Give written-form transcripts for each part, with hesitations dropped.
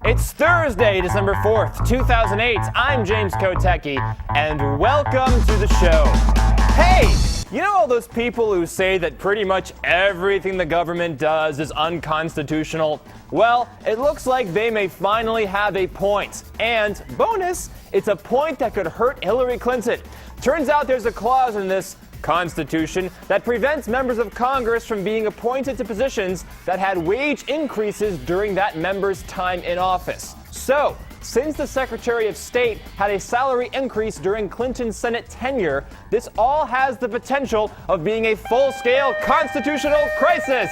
It's Thursday, December 4th, 2008. I'm James Kotecki, and welcome to the show. Hey, you know all those people who say that pretty much everything the government does is unconstitutional? Well, it looks like they may finally have a point. And bonus, it's a point that could hurt Hillary Clinton. Turns out there's a clause in this Constitution that prevents members of Congress from being appointed to positions that had wage increases during that member's time in office. So, since the Secretary of State had a salary increase during Clinton's Senate tenure, this all has the potential of being a full-scale constitutional crisis.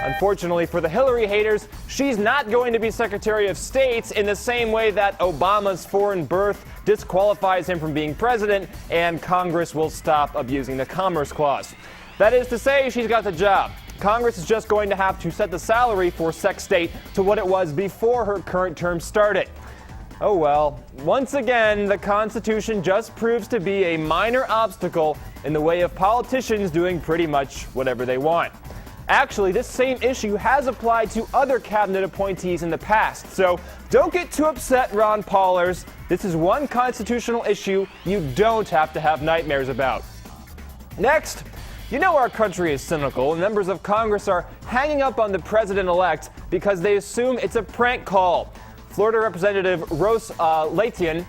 Unfortunately for the Hillary haters, she's not going to be Secretary of State in the same way that Obama's foreign birth disqualifies him from being president, and Congress will stop abusing the Commerce Clause. That is to say, she's got the job. Congress is just going to have to set the salary for Sec State to what it was before her current term started. Oh well, once again, the Constitution just proves to be a minor obstacle in the way of politicians doing pretty much whatever they want. Actually, this same issue has applied to other cabinet appointees in the past, so don't get too upset, Ron Paulers. This is one constitutional issue you don't have to have nightmares about. Next, you know our country is cynical, and members of Congress are hanging up on the president-elect because they assume it's a prank call. Florida Representative Ros-Lehtinen,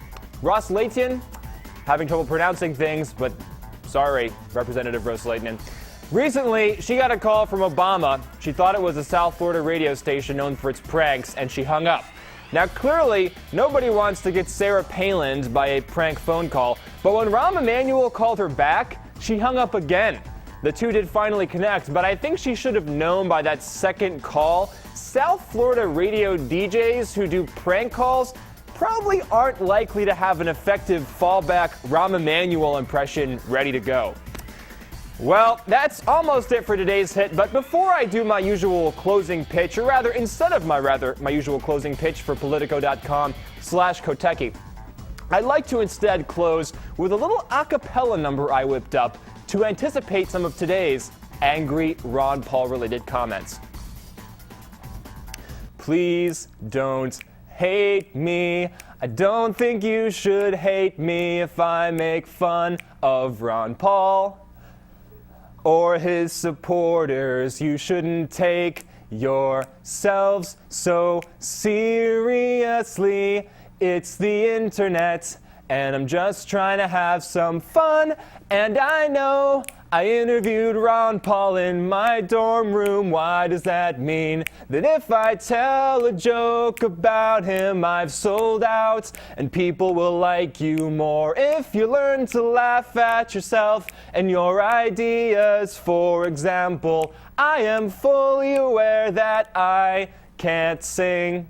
having trouble pronouncing things, but sorry, Representative Ros-Lehtinen. Recently, she got a call from Obama. She thought it was a South Florida radio station known for its pranks, and she hung up. Now, clearly, nobody wants to get Sarah Palin'd by a prank phone call, but when Rahm Emanuel called her back, she hung up again. The two did finally connect, but I think she should have known by that second call, South Florida radio DJs who do prank calls probably aren't likely to have an effective fallback Rahm Emanuel impression ready to go. Well, that's almost it for today's hit, but before I do my usual closing pitch, or rather, instead of my usual closing pitch for Politico.com/Kotecki, I'd like to instead close with a little a cappella number I whipped up to anticipate some of today's angry Ron Paul-related comments. Please don't hate me. I don't think you should hate me if I make fun of Ron Paul or his supporters. You shouldn't take yourselves so seriously. It's the internet, and I'm just trying to have some fun. And I know I interviewed Ron Paul in my dorm room. Why does that mean that if I tell a joke about him, I've sold out and people will like you more? If you learn to laugh at yourself and your ideas, for example, I am fully aware that I can't sing.